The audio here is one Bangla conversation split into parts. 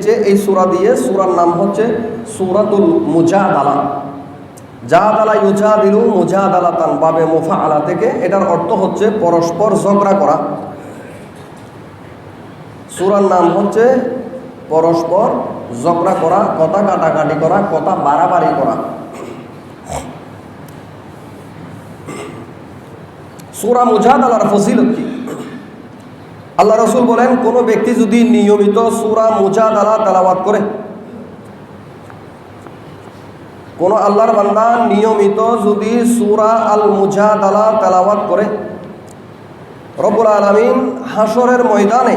যে এই সূরা দিয়ে, সূরার নাম হচ্ছে সূরাতুল মুজাদালা। জাদালা ইউজাদিলু মুজাদালাতান, বাবে মুফাআলা থেকে। এটার অর্থ হচ্ছে পরস্পর ঝগড়া করা। সূরার নাম হচ্ছে পরস্পর ঝগড়া করা, কথা কাটাকাটি করা, কথা বাড়াবাড়ি করা। সূরা মুজাদালার ফজিলত কি? আল্লাহ রাসূল বলেন, কোনো ব্যক্তি যদি নিয়মিত সূরা মুজাদালা তেলাওয়াত করে, কোন আল্লাহর বান্দা নিয়মিত যদি সূরা আল মুজাদালা তেলাওয়াত করে, রব্বুল আলামিন হাশরের ময়দানে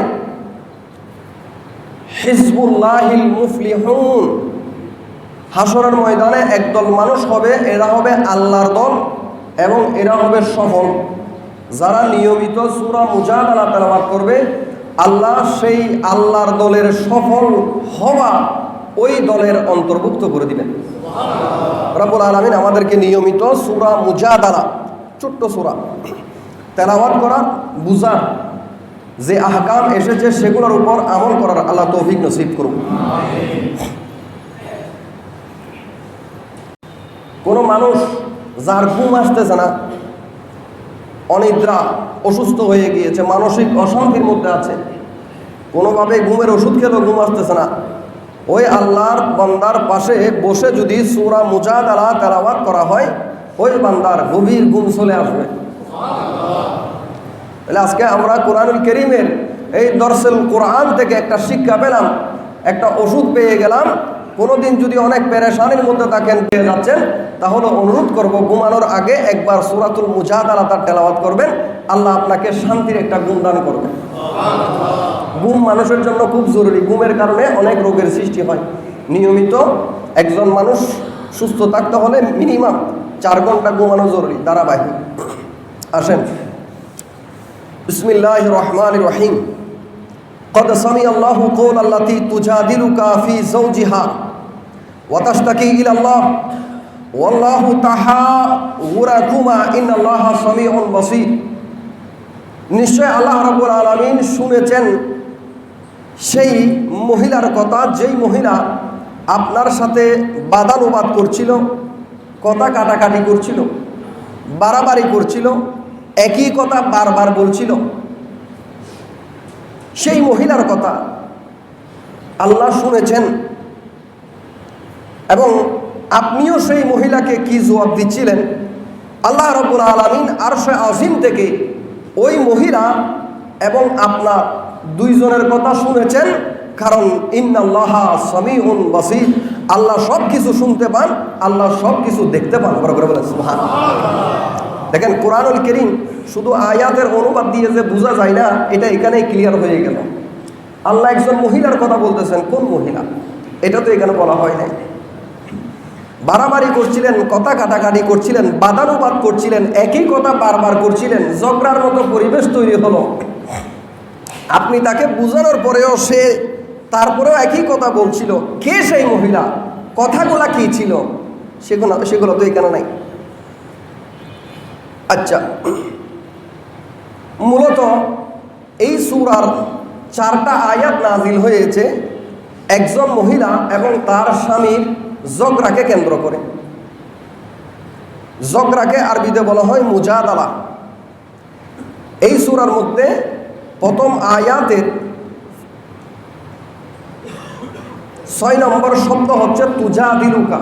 হিজবুল্লাহিল মুফলিহুন, হাশরের ময়দানে একদল মানুষ হবে, এরা হবে আল্লাহর দল এবং এরা হবে সফল। যারা নিয়মিত সূরা মুজাদালা তেলাওয়াত করবে, আল্লাহ সেই আল্লাহর দলের সফল হওয়া ওই দলের অন্তর্ভুক্ত করে দিবেন। রব্বুল আলামিন আমাদেরকে নিয়মিত সূরা মুজাদালা, ছোট্ট সূরা, তেলাওয়াত করার, বুঝার, যে আহকাম এসেছে সেগুলোর উপর আমল করার আল্লাহ তৌফিক নসিব করুন। কোনো মানুষ যার ঘুম আসতেছে না, অনিদ্রা, অসুস্থ হয়ে গিয়েছে, মানসিক অশান্তির মধ্যে আছে, কোনোভাবে ঘুমের ওষুধ খেলেও ঘুম আসতেছে না, ওই আল্লাহর বান্দার পাশে বসে যদি সূরা মুজাদালা তেলাওয়াত করা হয়, ওই বান্দার গভীর ঘুম চলে আসবে। তাহলে আজকে আমরা কোরআনুল কারীমের এই দরসুল কোরআন থেকে একটা শিক্ষা পেলাম, একটা ওষুধ পেয়ে গেলাম। কোনোদিন যদি অনেক পেরেশানির মধ্যে থাকেন, পেয়ে যাচ্ছেন, তাহলে অনুরোধ করব ঘুমানোর আগে একবার সূরাতুল মুজাদালা তার তেলাওয়াত করবেন, আল্লাহ আপনাকে শান্তির একটা ঘুম দান করবেন। ঘুম মানুষের জন্য খুব জরুরি। ঘুমের কারণে অনেক রোগের সৃষ্টি হয়। নিয়মিত একজন মানুষ সুস্থ থাকতে হলে মিনিমাম 4 ঘন্টা ঘুমানো জরুরি, ধারাবাহিক। আসেন, বিসমিল্লাহির রহমানির রহিম। قد سمع الله قول التي تجادلك في زوجها وتشتكي إلى الله والله تحاوركما إن الله سميع بصير। নিশ্চয় আল্লাহ রাব্বুল আলামিন শুনেছেন সেই মহিলার কথা, যেই মহিলা আপনার সাথে বাদানুবাদ করছিল, কথা কাটাকাটি করছিল, বাড়াবাড়ি করছিল, একই কথা বারবার বলছিল। সেই মহিলার কথা আল্লাহ শুনেছেন এবং আপনিও সেই মহিলাকে কি জবাব দিচ্ছিলেন। আল্লাহ রাব্বুল আলামিন আরশে আজিম থেকে ওই মহিলা এবং আপনার দুইজনের কথা শুনেছেন, কারণ ইন্নাল্লাহা সামিউন বাসীর, আল্লাহ সব কিছু শুনতে পান, আল্লাহ সব কিছু দেখতে পান। বড় করে বলেন সুবহানাল্লাহ। দেখেন, কোরআনুল কারীম শুধু আয়াতের অনুবাদ দিয়ে যে বোঝা যায় না, এটা এখানেই ক্লিয়ার হয়ে গেল। আল্লাহ একজন মহিলার কথা বলতেছেন, কোন মহিলা এটা তো এখানে বলা হয় নাই। বাড়াবাড়ি করছিলেন, কথা কাটাকাটি করছিলেন, বাদানুবাদ করছিলেন, একই কথা বারবার করছিলেন, ঝগড়ার মতো পরিবেশ তৈরি হলো। আপনি তাকে বোঝানোর পরেও সে তারপরেও একই কথা বলছিল। কে সেই মহিলা, কথাগুলা কি ছিল, সেগুলো তো এখানে নাই। আচ্ছা, মূলত এই সূরার 4টা আয়াত নাজিল হয়েছে একজন মহিলা এবং তার স্বামীর ঝগড়াকে কেন্দ্র করে। ঝগড়াকে আরবিতে বলা হয় মুজাদালা। এই সূরার মধ্যে প্রথম আয়াতের 6 নম্বর শব্দ হচ্ছে তুজাদিলুকা।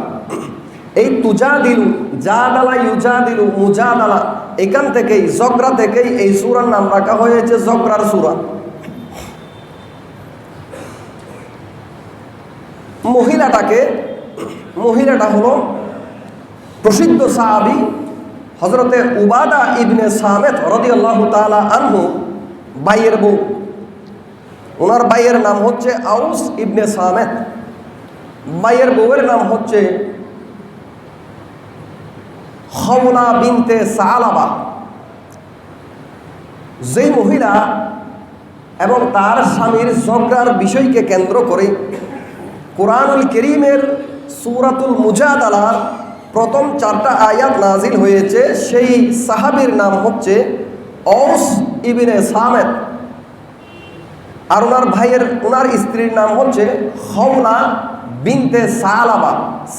এই তুজাদিলু, জাদালা ইউজাদিলু, মুজাদালা, এখান থেকেই, ঝগড়া থেকেই এই সূরার নাম রাখা হয়েছে ঝগড়ার সূরা। মহিলাটা হলো প্রসিদ্ধ সাহাবী হযরতে উবাদা ইবনে সামিত রাদিয়াল্লাহু তাআলা আনহু ভাইয়ের বউ। ওনার ভাইয়ের নাম হচ্ছে আউস ইবনে সামিত, ভাইয়ের বউয়ের নাম হচ্ছে খাওলা বিনতে সালাবা। যেই মহিলা এবং তার স্বামীর ঝগড়ার বিষয়কে কেন্দ্র করে কোরআনুল কারীমের সূরাতুল মুজাদালার প্রথম 4টা আয়াত নাজিল হয়েছে, সেই সাহাবীর নাম হচ্ছে আউস ইবনে সামিত। আর ওনার স্ত্রীর নাম হচ্ছে খওলা বিনতে সালাবা।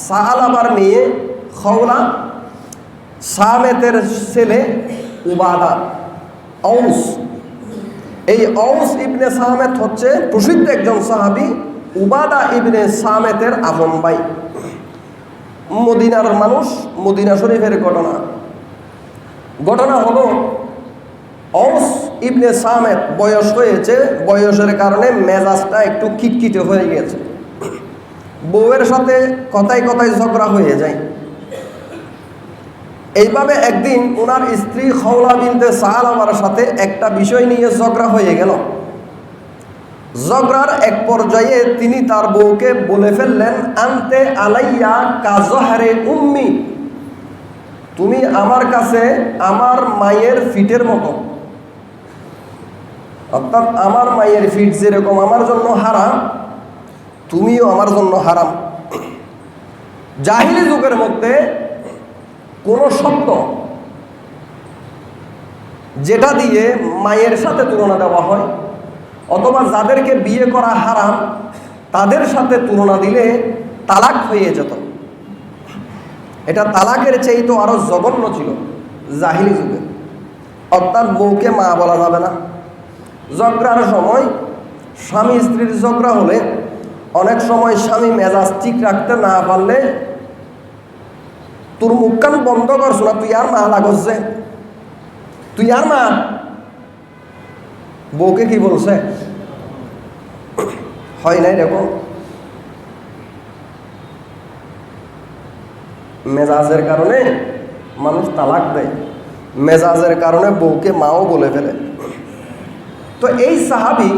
সালাবার মেয়ে খওলা, সামেতের ছেলে উবাদা, ঔস। এই ঔস ইবনে সামেত হচ্ছে প্রসিদ্ধ একজন সাহাবী। উবাদা ইবনে সামেতের আপন ভাই। মদিনার মানুষ, মদিনা শরীফের ঘটনা হলো ঔস ইবনে সামেত বয়স হয়েছে, বয়সের কারণে মেজাজটা একটু খিটখিটে হয়ে গেছে। বউয়ের সাথে কথায় কথায় ঝগড়া হয়ে যায়। এইভাবে একদিন ওনার স্ত্রী খওলা বিনতে সালাবার সাথে একটা বিষয় নিয়ে ঝগড়া হয়ে গেল। ঝগড়ার এক পর্যায়ে তিনি তার বউকে বলে ফেললেন, আনতে আলাইয়া কাজহারে উম্মি, তুমি আমার কাছে আমার মায়ের ফিটের মতো। অর্থাৎ আমার মায়ের ফিট যেরকম আমার জন্য হারাম, তুমিও আমার জন্য হারাম। জাহিলি যুগের মধ্যে কোনো শব্দ যেটা দিয়ে মায়ের সাথে তুলনা দেওয়া হয়, অথবা যাদেরকে বিয়ে করা হারাম তাদের সাথে তুলনা দিলে তালাক হয়ে যেত। এটা তালাকের চেয়ে তো আরো জঘন্য ছিল জাহিলি যুগে। অর্থাৎ বউকে মা বলা যাবে না। ঝগড়ার সময় স্বামী স্ত্রীর ঝগড়া হলে অনেক সময় স্বামী মেজাজ ঠিক রাখতে না পারলে, তোর মুখ কান বন্ধ করছো না, তুই আর মা লাগছে, তুই আর মা। বউকে কি বলছে? হয় নাই এরকম? মেজাজের কারণে মানুষ তালাক দেয়, মেজাজের কারণে বউকে মাও বলে ফেলে। তো এই সাহাবী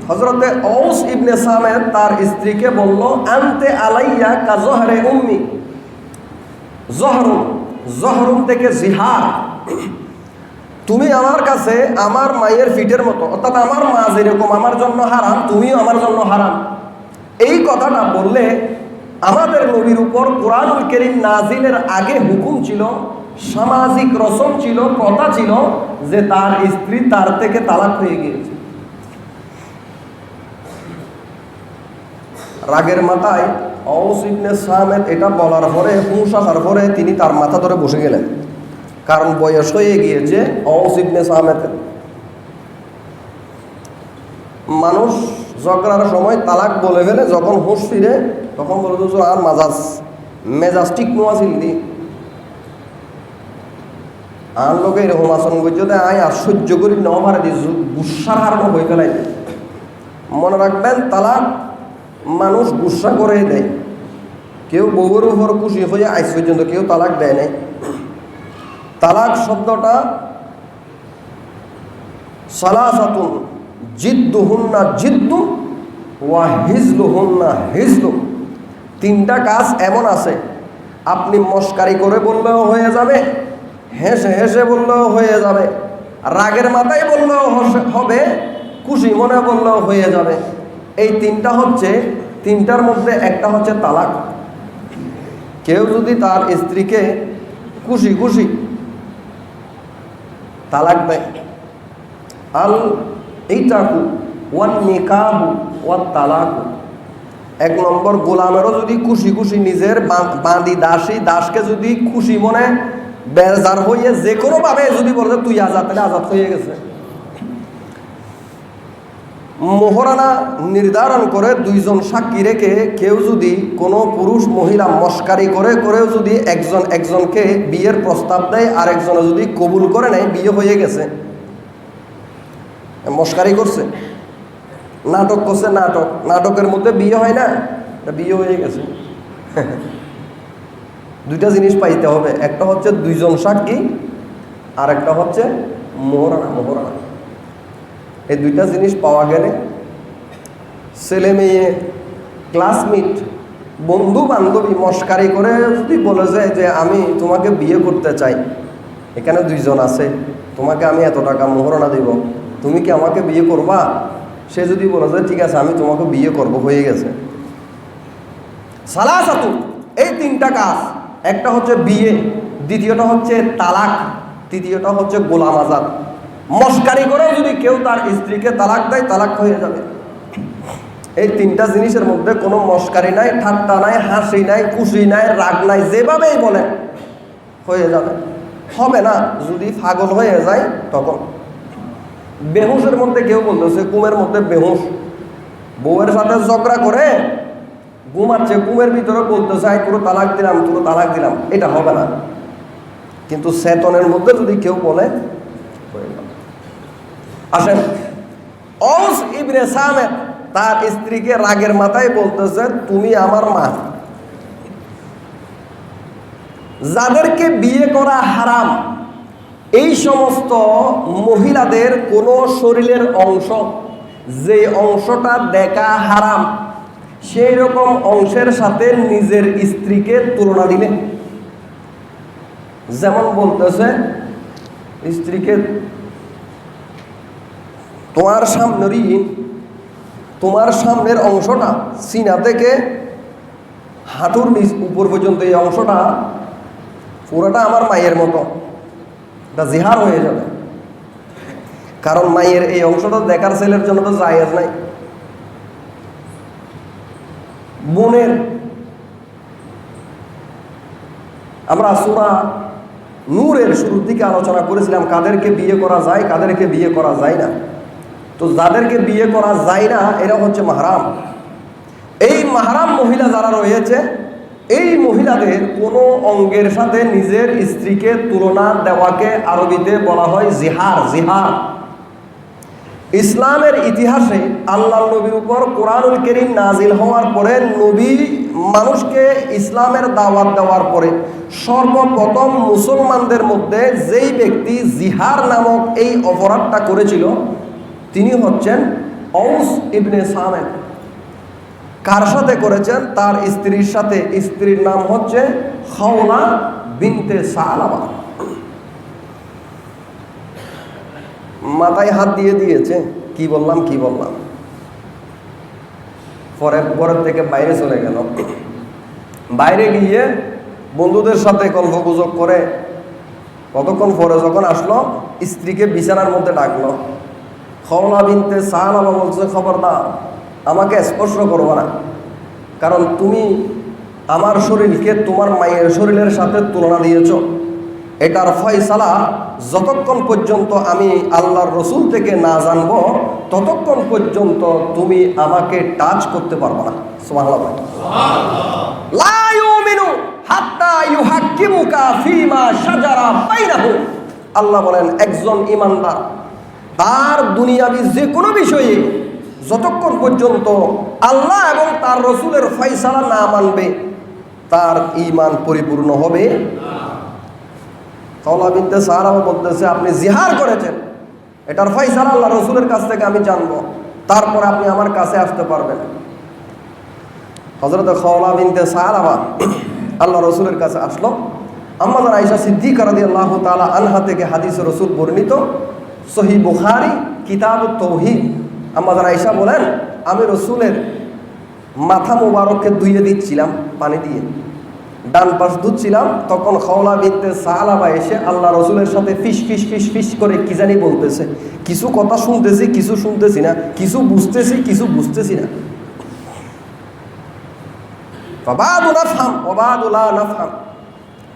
হযরতে ঔস ইবনে সামেত তার স্ত্রীকে বলল, আনতে আলাইয়া কাজহারে উম্মি। জহরুম থেকে জিহার, তুমি আমার কাছে আমার মায়ের ফিটের মতো। অর্থাৎ আমার মা যেরকম আমার জন্য হারাম, তুমিও আমার জন্য হারাম। এই কথাটা বললে আমাদের নবীর উপর কুরআনুল কারীম নাজিলের আগে হুকুম ছিল, সামাজিক রসম ছিল, কথা ছিল যে তার স্ত্রী তার থেকে তালাক হয়ে গিয়েছে। রাগের মাথায় ঔস ইবনে সামেত এটা বলার পরে, হুঁশ আসার পরে তিনি তার মাথা ধরে বসে গেলেন, কারণ বয়স হয়ে গিয়েছে ঔস ইবনে সামেতের। মানুষ ঝগড়ার সময় তালাক বলে ফেলে, যখন হুঁশ ফিরে তখন বলে তো আর মেজাজ ঠিক নোয়া ছিলি আর লোকে এরকম আচরণ করছে, আয় আশ্চর্য করি ন ভারে দিস গুসার হারানো হয়ে ফেলাই। মনে রাখবেন, তালাক মানুষ গুসা করে দেয়। কেউ বউয়ের উপর খুশি হয়ে আজ পর্যন্ত কেউ তালাক দেয় নাই। তালাক শব্দটা সালাসাতুন জিদ্দুহুন্না জিদ্দুন ওয়া হিজলুহুন্না হিজলুন। তিনটা কাজ এমন আছে, আপনি মস্কারি করে বললেও হয়ে যাবে, হেসে হেসে বললেও হয়ে যাবে, রাগের মাথায় বললেও হবে, খুশি মনে বললেও হয়ে যাবে। এই তিনটা হচ্ছে, তিনটার মধ্যে একটা হচ্ছে তালাক। কেউ যদি তার স্ত্রীকে খুশি খুশি তালাক দেয়, আল ইতাকু ওয়ান নিকাহু ওয়াত তালাকু। এক নম্বর, গোলামেরও যদি খুশি খুশি নিজের বাঁধি দাসকে যদি খুশি মনে বেজার হয়ে যে কোনো ভাবে যদি বলে তুই আজাদ, তাহলে আজাদ হয়ে গেছে। মোহরানা নির্ধারণ করে দুইজন সাক্ষী রেখে কেউ যদি কোনো পুরুষ মহিলা মস্কারি করেও যদি একজনকে বিয়ের প্রস্তাব দেয় আর একজনে যদি কবুল করে নেয়, বিয়ে হয়ে গেছে। মস্কারি করছে, নাটক করছে, নাটকের মধ্যে বিয়ে হয় না, বিয়ে হয়ে গেছে। দুইটা জিনিস পাইতে হবে, একটা হচ্ছে দুইজন সাক্ষী আর একটা হচ্ছে মোহরানা। এই দুইটা জিনিস পাওয়া গেলে ছেলে মেয়ে, ক্লাসমেট, বন্ধু বান্ধবী মস্কারি করে যদি বলে যায় যে আমি তোমাকে বিয়ে করতে চাই, এখানে দুইজন আছে, তোমাকে আমি এত টাকা মোহরানা দিব, তুমি কি আমাকে বিয়ে করবা? সে যদি বলে যায় ঠিক আছে আমি তোমাকে বিয়ে করব, হয়ে গেছে। সালাসাতু, এই তিনটা কাজ, একটা হচ্ছে বিয়ে, দ্বিতীয়টা হচ্ছে তালাক, তৃতীয়টা হচ্ছে গোলাম আজাদ। মস্কারি করে যদি কেউ তার স্ত্রীকে তালাক দেয়, তালাক হয়ে যাবে। এই তিনটা জিনিসের মধ্যে কোনো মস্কারি নাই, ঠাট্টা নাই, হাসি নাই, খুশি নাই, রাগ নাই, যেভাবেই বলে হয়ে যাবে। হবে না যদি পাগল হয়ে যায় তখন। বেহুশের মধ্যে কেউ বলতেছে ঘুমের মধ্যে বেহুশ, বউয়ের সাথে ঝগড়া করে ঘুমাচ্ছে, ঘুমের ভিতরে বলতেছে আই তোর তালাক দিলাম, তোর তালাক দিলাম, এটা হবে না। কিন্তু চেতনের মধ্যে যদি কেউ বলে হয়ে যাবে। আসেন, ঔস ইবনে সামেত তার স্ত্রীকে রাগের মাথায় বলতেছে তুমি আমার মা। যাদেরকে বিয়ে করা হারাম এই সমস্ত মহিলাদের কোনো শরীরের অংশ যে অংশটা দেখা হারাম সেই রকম অংশের সাথে নিজের স্ত্রীকে তুলনা দিলে, যেমন বলতেছে স্ত্রীকে তোমার সামনের অংশটা সিনা থেকে হাঁটুর নিচ উপর পর্যন্ত এই অংশটা পুরোটা আমার মায়ের মতো, এটা জিহার হয়ে যাবে। কারণ মায়ের এই অংশটা দেখার ছেলের জন্য তো জায়েজ নাই। বোনের আমরা সূরা নূরের শুরুর দিকে আলোচনা করেছিলাম কাদেরকে বিয়ে করা যায়, কাদেরকে বিয়ে করা যায় না। তো যাদেরকে বিয়ে করা যায় না এরা হচ্ছে মাহরাম। এই মাহরাম মহিলা যারা রয়েছে এই মহিলাদের কোনো অঙ্গের সাথে নিজের স্ত্রীকে তুলনা দেওয়াকে আরবিতে বলা হয় জিহার। জিহার ইসলামের ইতিহাসে আল্লাহ নবীর উপর কোরআনুল কারীম নাজিল হওয়ার পরে নবী মানুষকে ইসলামের দাওয়াত দেওয়ার পরে সর্বপ্রথম মুসলমানদের মধ্যে যেই ব্যক্তি জিহার নামক এই অপরাধটা করেছিল তিনি হচ্ছেন ঔস ইবনে সামেত। কার সাথে করেছেন? তার স্ত্রীর সাথে। স্ত্রীর নাম হচ্ছে খাওলা বিনতে সালাবা। মাথায় হাত দিয়ে দিয়েছে, কি বললাম পরের থেকে বাইরে চলে গেল। বাইরে গিয়ে বন্ধুদের সাথে গল্পগুজব করে কতক্ষণ পরে যখন আসলো স্ত্রীকে বিছানার মধ্যে ডাকলো। খাওলা বিনতে সালাবা বলছে খবরদার আমাকে স্পর্শ করবো না, কারণ তুমি আমার শরীরকে তোমার মায়ের শরীরের সাথে তুলনা দিয়েছ। এটার ফয়সালা যতক্ষণ পর্যন্ত আমি আল্লাহর রসুল থেকে না জানবো ততক্ষণ পর্যন্ত তুমি আমাকে টাচ করতে পারবে না। সুবহানাল্লাহ। লা ইউমিনু হাত্তা ইউহাক্কিমুকা ফীমা শাজারা বাইনাহুম। আল্লাহ বলেন একজন ঈমানদার তার দুনিয়াবি যে কোনো বিষয়ে যতক্ষণ পর্যন্ত আল্লাহ এবং তার রসুলের ফয়সালা না মানবে তার ঈমান পরিপূর্ণ হবে। খাওলা বিনতে সালাবা বলতেছে আপনি জিহার করেছেন, এটার ফয়সালা আল্লাহ রসুলের কাছ থেকে আমি জানবো, তারপর আপনি আমার কাছে আসতে পারবেন। হযরত খাওলা বিনতে সালাবা আল্লাহ রসুলের কাছে আসলো। আম্মা জান আয়েশা সিদ্দিকা রাদিয়াল্লাহু তাআলা আনহা থেকে হাদিস রসুল বর্ণিত, সহিহ বুখারী কিতাবুত তাওহীদ। আম্মা জান আয়েশা বলেন আমি রসুলের মাথা মোবারককে ধুইয়ে দিচ্ছিলাম পানি দিয়ে, ডান পাশ ধুচ্ছিলাম, তখন খাওলা বিনতে সালাবা এসে আল্লাহ রসুলের সাথে ফিস ফিস ফিস ফিস করে কি জানি বলতেছে। কিছু কথা শুনতেছি, কিছু শুনতেছি না, কিছু বুঝতেছি, কিছু বুঝতেছি না। ফাবাদু নাফহাম ওয়াবাদু লা নাফহাম,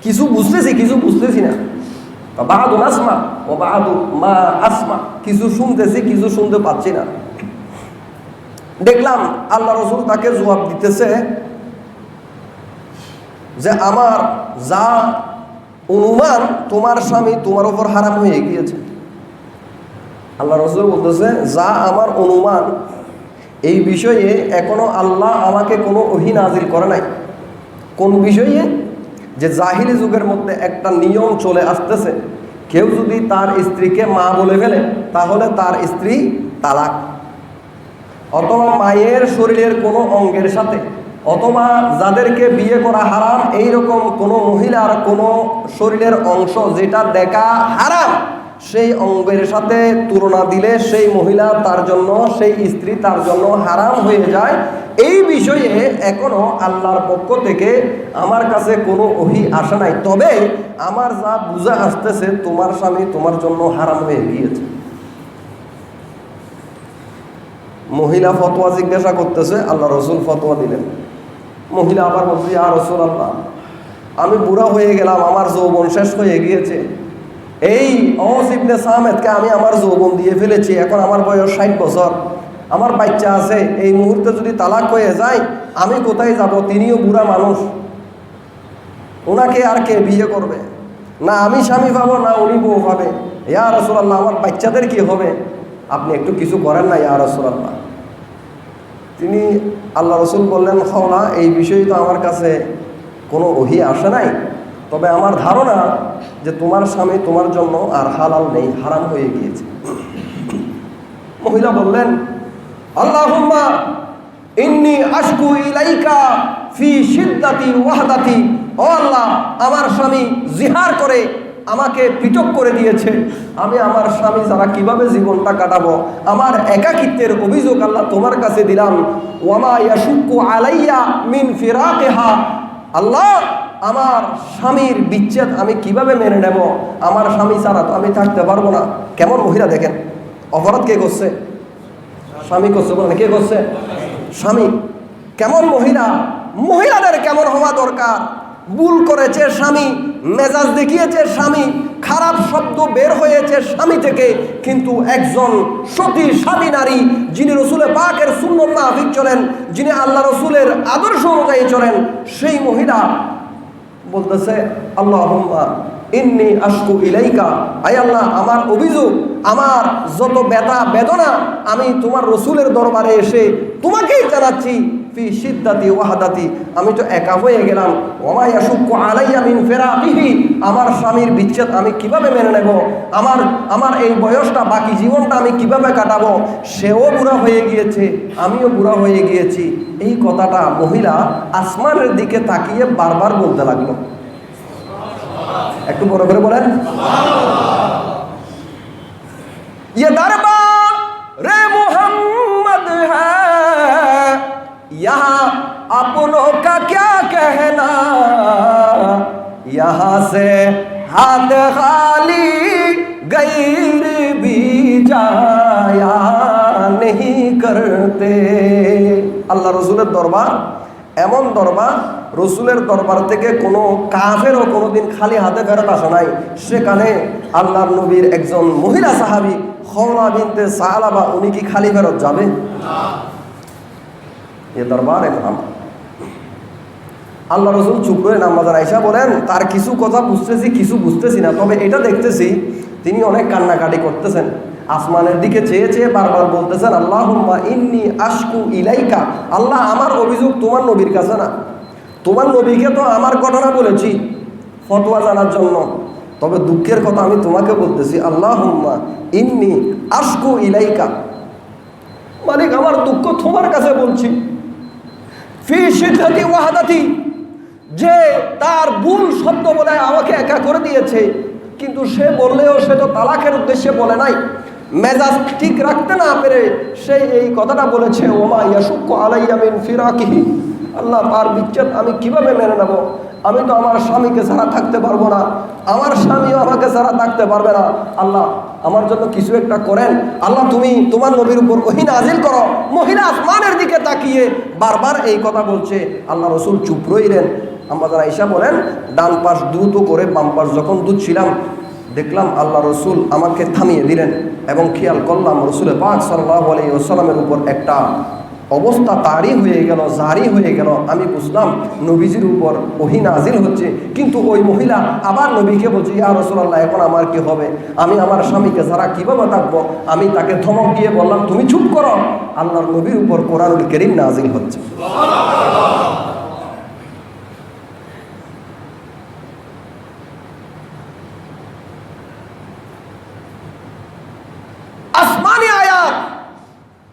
কিছু বুঝতেছি, কিছু বুঝতেছি না। ফাবাদু নাসমা ওয়াবাদু মা আসমা, কিছু শুনতেছি, কিছু শুনতে পাচ্ছি না। দেখলাম আল্লাহ রসুল তাকে জবাব দিতেছে যে আমার যা অনুমান তোমার স্বামী তোমার উপর হারাম হয়ে গিয়েছে। আল্লাহ রসুল বলতেছে যা আমার অনুমান এই বিষয়ে এখনো আল্লাহ আমাকে কোনো ওহী নাজিল করে নাই। কোন বিষয়ে? যে জাহিলি যুগের মধ্যে একটা নিয়ম চলে আসতেছে, কেউ যদি তার স্ত্রীকে মা বলে ফেলে তাহলে তার স্ত্রী তালাক, অথবা মায়ের শরীরের কোনো অঙ্গের সাথে, অথবা যাদেরকে বিয়ে করা হারাম এইরকম কোনো মহিলার কোনো শরীরের অংশ যেটা দেখা হারাম সেই অঙ্গের সাথে তুলনা দিলে সেই মহিলা তার জন্য, সেই স্ত্রী তার জন্য হারাম হয়ে যায়। এই বিষয়ে এখনো আল্লাহর পক্ষ থেকে আমার কাছে কোনো ওহী আসে নাই, তবে আমার যা বুঝা আসতেছে তোমার স্বামী তোমার জন্য হারাম হয়ে গিয়েছে। মহিলা ফতোয়া জিজ্ঞাসা করতেছে, আল্লাহ রসুল ফতোয়া দিলেন। মহিলা আবার বলছে, ইয়া রাসূলুল্লাহ, আমি বুড়া হয়ে গেলাম, আমার যৌবন শেষ হয়ে গিয়েছে। এই অওস ইবনে সামেতকে আমি আমার যৌবন দিয়ে ফেলেছি, এখন আমার বয়স 60 বছর, আমার বাচ্চা আছে, এই মুহূর্তে যদি তালাক হয়ে যায় আমি কোথায় যাব? তিনিও বুড়া মানুষ, ওনাকে আর কে বিয়ে করবে? না আমি স্বামী পাবো, না উনি বউ পাবে। ইয়া রাসূলুল্লাহ, আমার বাচ্চাদের কি হবে? আপনি একটু কিছু করেন না ইয়া রাসূলুল্লাহ। তিনি আল্লাহ রসুল বললেন, খওলা, এই বিষয়ে তো আমার কাছে কোনো ওহী আসে নাই, তবে আমার ধারণা যে তোমার স্বামী তোমার জন্য আর হালাল নেই, হারাম হয়ে গিয়েছে। মহিলা বললেন, আল্লাহুম্মা ইন্নী আশকু ইলাইকা ফি শিদ্দাতি ওয়াহদাতি। ও আল্লাহ, আমার স্বামী জিহার করে আমাকে পৃথক করে দিয়েছে, আমি আমার স্বামী ছাড়া কিভাবে জীবনটা কাটাবো? আমার একাকিত্বের অভিযোগ আল্লাহ তোমার কাছে দিলাম। ওয়ামা ইয়াশুক্কু আলাইয়া মিন ফিরাকিহা। আল্লাহ, আমার স্বামীর বিচ্ছেদ আমি কিভাবে মেনে নেব? আমার স্বামী ছাড়া তো আমি থাকতে পারবো না। কেমন মহিলা দেখেন, অপরাধ কে করছে? স্বামী করছে। বলেন কে করছে? স্বামী। কেমন মহিলা, মহিলাদের কেমন হওয়া দরকার? ভুল করেছে স্বামী, মেজাজ দেখিয়েছে স্বামী, খারাপ শব্দ বের হয়েছে স্বামী থেকে, কিন্তু একজন সতী স্বামী নারী, যিনি রসুলের পাকের সুন্নাত মাফিক চলেন, যিনি আল্লাহ রসুলের আদর্শ অনুযায়ী চলেন, সেই মহিলা বলতেছে, আল্লাহুম্মা ইন্নী আশকু ইলাইকা। আয় আল্লাহ, আমার অভিযোগ, আমার যত ব্যথা বেদনা আমি তোমার রসুলের দরবারে এসে তোমাকেই জানাচ্ছি। ফি শিদ্দাতি ওয়াহদাতি, আমি তো একা হয়ে গেলাম। ওমা ইয়াশুক্কু আলাইয়া মিন ফিরাকিহি, আমার স্বামীর বিচ্ছেদ আমি কিভাবে মেনে নেব? আমার এই বয়সটা, বাকি জীবনটা আমি কিভাবে কাটাবো? সেও বুড়া হয়ে গিয়েছে, আমিও বুড়া হয়ে গিয়েছি। এই কথাটা মহিলা আসমানের দিকে তাকিয়ে বারবার বলতে লাগলো। একটু বড় করে বলেন, ये दरबार रे मोहम्मद है, यहाँ अपनों का क्या कहना, यहाँ से हाथ खाली गैर भी जाया नहीं करते। আল্লাহ রসুলের দরবার এমন দরবার, রসুলের দরবার থেকে কোনো কাফেরও কোনোদিন খালি হাতে ফেরত আসে নাই। সেখানে আল্লাহর নবীর একজন মহিলা সাহাবী খওলা বিনতে সালাবা, উনি কি খালি ফেরত যাবে? এ দরবারে মুহাম্মদ। আল্লাহ রসুল চুপ করে নামাজ আয়েশা বলেন, তার কিছু কথা বুঝতেছি, কিছু বুঝতেছি না, তবে এটা দেখতেছি তিনি অনেক কান্নাকাটি করতেছেন, আসমানের দিকে চেয়ে চেয়ে বারবার বলতেছেন, আল্লাহুম্মা ইন্নী আশকু ইলাইকা। আল্লাহ, আমার অভিযোগ তোমার নবীর কাছে না, তোমার নবীকে তো আমার ঘটনা বলেছি ফতোয়া জানার জন্য, তবে দুঃখের কথা আমি তোমাকে বলতেছি, আল্লাহুম্মা ইন্নী আশকু ইলাইকা। মালিক, আমার দুঃখ তোমার কাছে বলছি। ফি শিদ্দাতি ওয়াহদাতি, যে তার ভুল শব্দ বলে আমাকে একা করে দিয়েছে, কিন্তু সে বললেও সে তো তালাকের উদ্দেশ্যে বলে নাই, মেজাজ ঠিক রাখতে না পেরে সে এই কথাটা বলেছে, ওমা ইয়াশুক্কু আলাইয়া মিন ফিরাকিহি। আল্লাহ, তার বিচ্ছেদ আমি কিভাবে মেনে নেব? আমি তো আমার স্বামীকে ছাড়া থাকতে পারবো না, আমার স্বামীও আমাকে ছাড়া থাকতে পারবে না। আল্লাহ, আমার জন্য কিছু একটা করেন। আল্লাহ, তুমি তোমার নবীর উপর ওহী নাজিল করো। মহিলা আসমানের দিকে তাকিয়ে বারবার এই কথা বলছে। আল্লাহ রসুল চুপ রইলেন। আম্মা জান আয়েশা বলেন, ডান পাশ দ্রুত করে বাম পাশ যখন দুধছিলাম, দেখলাম আল্লাহ রসুল আমাকে থামিয়ে দিলেন, এবং খেয়াল করলাম রসুল পাক সাল্লাল্লাহু আলাইহি ওয়াসাল্লামের উপর একটা অবস্থা তারি হয়ে গেল, জারি হয়ে গেল। আমি বুঝলাম নবীজির উপর ওহী নাজিল হচ্ছে। কিন্তু ওই মহিলা আবার নবীকে বলছে, ইয়া রাসূলুল্লাহ, এখন আমার কি হবে? আমি আমার স্বামীকে ছাড়া কিভাবে থাকবো? আমি তাকে ধমক দিয়ে বললাম, তুমি চুপ করো। আল্লাহর নবীর উপর কোরআনুল কারীম নাজিল হচ্ছে। আসমানি আয়াত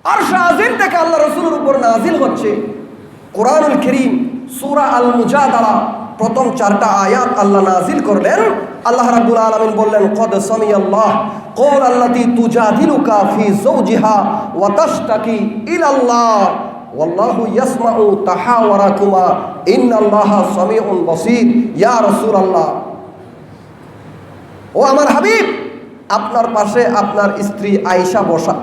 আরশ আজিম থেকে আল্লাহ রাসূলের উপর নাজিল হচ্ছে। কোরআনুল কারীম সূরা আল মুজাদালা প্রথম 4টা আয়াত আল্লাহ নাজিল করলেন। আল্লাহ রাব্বুল আলামিন বললেন, কদ সামিয়াল্লাহ কওলাল্লাতী তুজাদিলুকা ফি যাওজিহা ওয়া তাশতাকি ইলাল্লাহ ওয়াল্লাহু ইয়াসমাউ তাহাওয়ারাকুমা ইন্নাল্লাহা সামিউন বাসীর। ইয়া রাসূলুল্লাহ, ও আমার হাবিব, আপনার পাশে আপনার স্ত্রী আয়েশা বসা।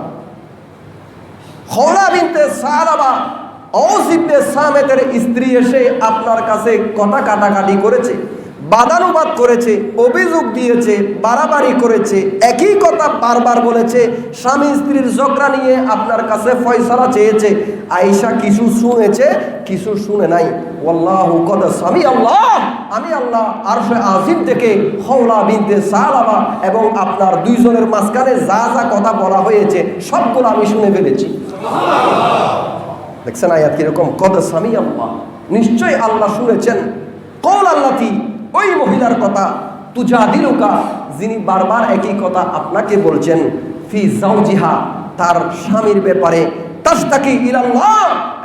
খওলা বিনতে সালাবা আওস ইবনে সামেতের স্ত্রী এসে আপনার কাছে কথা কাটাকাটি করেছে, বাদানুবাদ করেছে, অভিযোগ দিয়েছে, বাড়াবাড়ি করেছে, একই কথা বারবার বলেছে, স্বামী স্ত্রীর ঝগড়া নিয়ে আপনার কাছে ফয়সালা চেয়েছে। আয়েশা কিছু শুনেছে, কিছু শুনে নাই। ওয়াল্লাহু কদ সামি আল্লাহ, আমি আল্লাহ আরশে আজিম থেকে খওলা বিনতে সালাবা এবং আপনার দুইজনের মাঝখানে যা যা কথা বলা হয়েছে সবগুলো আমি শুনে ফেলেছি। দেখছেন আয়াত কিরকম? কদ সামি আল্লাহ, নিশ্চয় আল্লাহ শুনেছেন। কওল আল্লাতি, ওই মহিলার কথা, তুজাদিলুকা, যিনি বারবার একই কথা আপনাকে বলছেন, ফি জাওজিহা, তার স্বামীর ব্যাপারে, তাশতাকি ইলাল্লাহ,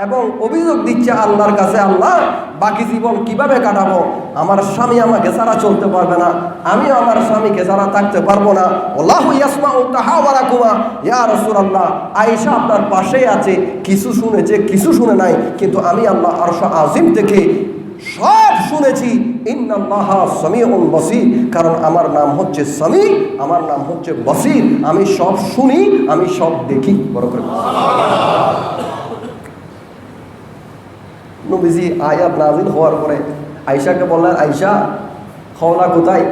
এবং অভিযোগ দিচ্ছে আল্লাহর কাছে, আল্লাহ বাকি জীবন কিভাবে কাটাবো, আমার স্বামী আমাকে ছাড়া চলতে পারবে না, আমিও আমার স্বামীকে ছাড়া থাকতে পারবো না। আল্লাহু ইয়াসমাউ তাহাওয়ারাকুমা, ইয়া রাসূলুল্লাহ, আয়েশা আপনার পাশেই আছে, কিছু শুনেছে কিছু শুনে নাই, কিন্তু আমি আল্লাহ আরশ আজিম থেকে সব শুনেছি। ইন্নাল্লাহা সামিউন বাসীর, কারণ আমার নাম হচ্ছে সামি, আমার নাম হচ্ছে বাসীর, আমি সব শুনি, আমি সব দেখি। বড় করে নবীজি আয়াত নাযিল হওয়ার পরে আয়েশাকে বললেন, আয়েশা খওলা কোথায়?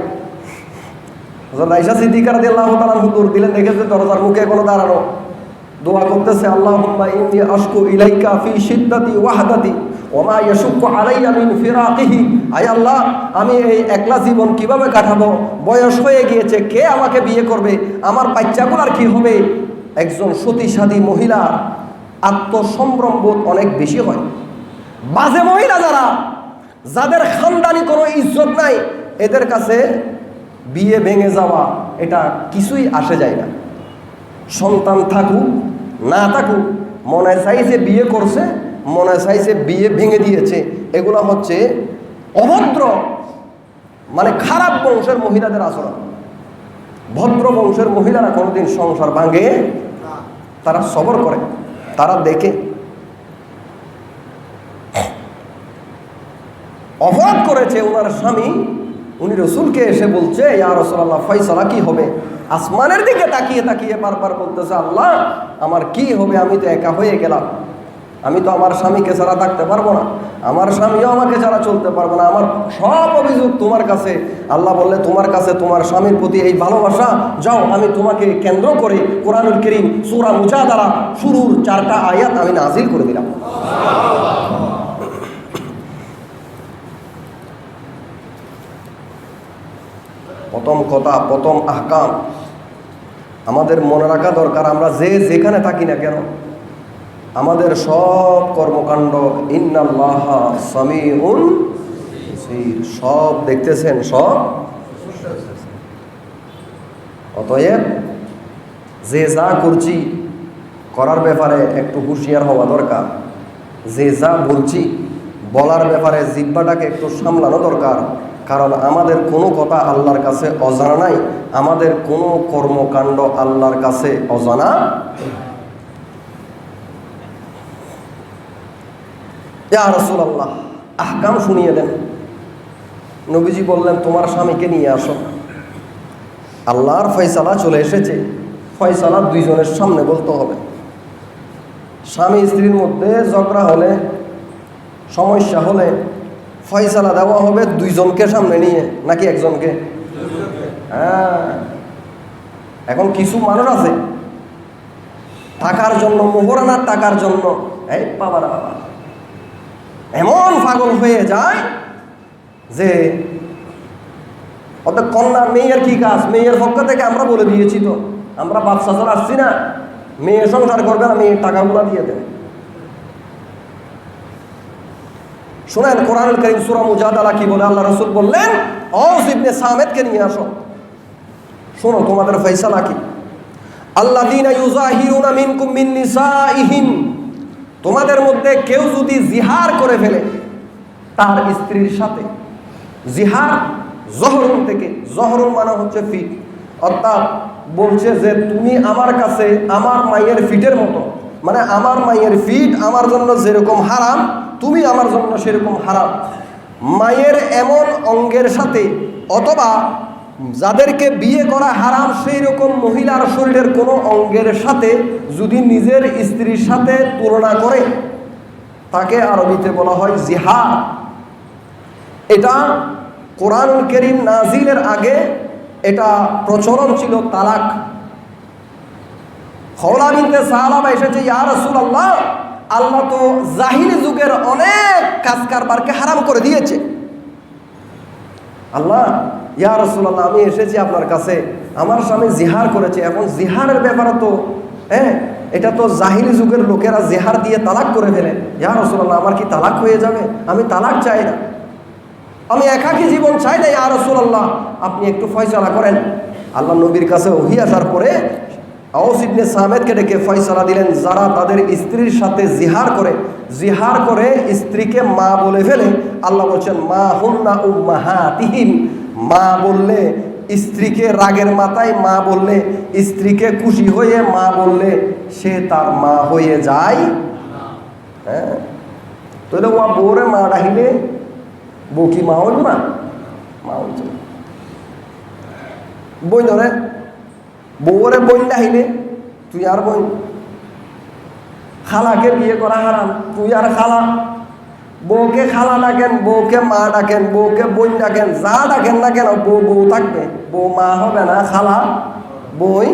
হযরত আয়েশা সিদ্দিকা রাদিয়াল্লাহু তাআলা হুজুর দিলেন, দেখেছে দরজার মুখে এখনো দাঁড়ানো, দোয়া করতেছে, আল্লাহুম্মা ইন্নী আশকু ইলাইকা ফি শিদ্দাতি ওয়াহদাতি ওমা ইয়াশুক্কু আলাইয়া মিন ফিরাকিহি, আয় আল্লাহ, আমি এই একলা জীবন কিভাবে কাটাবো, বয়স হয়ে গিয়েছে, কে আমাকে বিয়ে করবে, আমার বাচ্চাগুলোর কি হবে? একজন সতীসাধী মহিলার আত্মসম্ভ্রম বোধ অনেক বেশি হয়। বাজে মহিলা যারা, যাদের খানদানি কোনো ইজ্জত নাই, এদের কাছে বিয়ে ভেঙে যাওয়া এটা কিছুই আসে যায় না। সন্তান থাকুক না থাকুক, মনে চাইছে বিয়ে করছে, মনে চাইছে বিয়ে ভেঙে দিয়েছে, এগুলো হচ্ছে অভদ্র, মানে খারাপ বংশের মহিলাদের আচরণ। ভদ্র বংশের মহিলারা কোনোদিন সংসার ভাঙে, তারা সবর করে, তারা দেখে। অপরাধ করেছে ওনার স্বামী, উনি রসুলকে এসে বলছে, ইয়া রাসূলুল্লাহ ফয়সালা কি হবে? আসমানের দিকে তাকিয়ে তাকিয়ে বারবার বলতেছে, আল্লাহ আমার কি হবে, আমি তো একা হয়ে গেলাম, আমি তো আমার স্বামীকে ছাড়া থাকতে পারবো না, আমার স্বামীও আমাকে ছাড়া চলতে পারবো না, আমার সব অভিযোগ তোমার কাছে। আল্লাহ বললে, তোমার কাছে তোমার স্বামীর প্রতি এই ভালোবাসা, যাও আমি তোমাকে কেন্দ্র করে কোরআনুল কারীম সূরা মুজাদালা শুরুর 4টা আয়াত আমি নাযিল করে দিলাম। প্রথম কথা, প্রথম আহকাম আমাদের মনে রাখা দরকার, আমরা যে যেখানে থাকি না কেন, আমাদের সব কর্মকাণ্ড ইন্নাল্লাহা সামিউন বাসীর, সব দেখতেছেন, সব। অতএব যে যা করছি করার ব্যাপারে একটু হুঁশিয়ার হওয়া দরকার, যে যা বলছি বলার ব্যাপারে জিহ্বাটাকে একটু সামলানো দরকার, কারণ আমাদের কোনো কথা আল্লাহর কাছে অজানা নাই, আমাদের কোনো কর্মকাণ্ড আল্লাহর কাছে অজানা। ইয়া রাসূলুল্লাহ, আহকাম শুনিয়ে দেন। নবীজি বললেন, তোমার স্বামীকে নিয়ে আসো, আল্লাহর ফয়সালা চলে এসেছে, ফয়সালা দুইজনের সামনে বলতে হবে। স্বামী স্ত্রীর মধ্যে ঝগড়া হলে, সমস্যা হলে ফয়সালা দেওয়া হবে দুইজনকে সামনে নিয়ে, নাকি একজনকে? হ্যাঁ, এখন কিছু মানুষ আছে টাকার জন্য, মোহরানার টাকার জন্য, এই বাবারা বাবা, এমন পাগল হয়ে যায় যে অর্থাৎ কন্যা মেয়ের কি কাজ, মেয়ের পক্ষ থেকে আমরা বলে দিয়েছি, তো আমরা বাদশা চলে আসছি না, মেয়ে সংসার করবে না, মেয়ের টাকাগুলো দিয়ে দেন। শুনেন কোরআনুল কারীম সূরা মুজাদালা কি বলে, আল্লাহ রাসূল বললেন, আওস ইবনে সামেতকে নিয়ে আসো, শোনো তোমাদের ফয়সালা কি। আল্লাযীনা ইউযাহিরুনা মিনকুম মিন নিসাইহিম, তোমাদের মধ্যে কেউ যদি জিহার করে ফেলে তার স্ত্রীর সাথে, জিহার জহরুন থেকে, জহরুন মানে হচ্ছে ফিট, অর্থাৎ বলছে যে তুমি আমার কাছে আমার মায়ের ফিটের মতো, মানে আমার মায়ের ফিট আমার জন্য যেরকম হারাম, তুমি আমার জন্য সেরকম হারাম। মায়ের এমন অঙ্গের সাথে অথবা যাদেরকে বিয়ে করা হারাম সেই রকম মহিলার শরীরের কোনো অঙ্গের সাথে যদি নিজের স্ত্রীর সাথে তুলনা করে তাকে আরবিতে বলা হয় জিহার। এটা কোরআনুল কারীম নাজিলের আগে এটা প্রচলন ছিল তালাক। খওলা বিনতে সালাবা এসেছে, ইয়া রাসূলুল্লাহ, আল্লাহ তো জাহিলি যুগের অনেক কাজ কারবারকে হারাম করে দিয়েছে। আল্লাহ, ইয়া রাসূলুল্লাহ, আমি এসেছি আপনার কাছে, আমার স্বামী জিহার করেছে, এখন জিহারের ব্যাপারে তো এটা তো জাহিলি যুগের লোকেরা জিহার দিয়ে তালাক করে ফেলে। ইয়া রাসূলুল্লাহ, আমার কি তালাক হয়ে যাবে? আমি তালাক চাই না, আমি একাকী জীবন চাই না, ইয়া রাসূলুল্লাহ, আপনি একটু ফয়সালা করেন। আল্লাহ নবীর কাছে ওহী আসার পরে আওস ইবনে সামেদকে ডেকে ফয়সালা দিলেন, যারা তাদের স্ত্রীর সাথে জিহার করে স্ত্রীকে মা বলে ফেলে, আল্লাহ বলছেন মা হুন্না উম্মাহাতিহিম, মা বললে স্ত্রীকে রাগের মাথায় মা বললে, স্ত্রীকে খুশি হয়ে মা বললে সে তার মা হয়ে যায়। হ্যাঁ, তাহলে ও বউরে মা ডাকিলে বউ কি মা হইল না? মা হইছে। বই ধরে বউরে বই ডাকিলে তুই আর বই। খালাকে বিয়ে করা হারাম, তুই আর খালা। বউকে খালা ডাকেন, বউকে মা ডাকেন, বউকে বোন ডাকেন, যা ডাকেন না কেন বউ বউ থাকবে, বউ মা হবে না, খালা বই।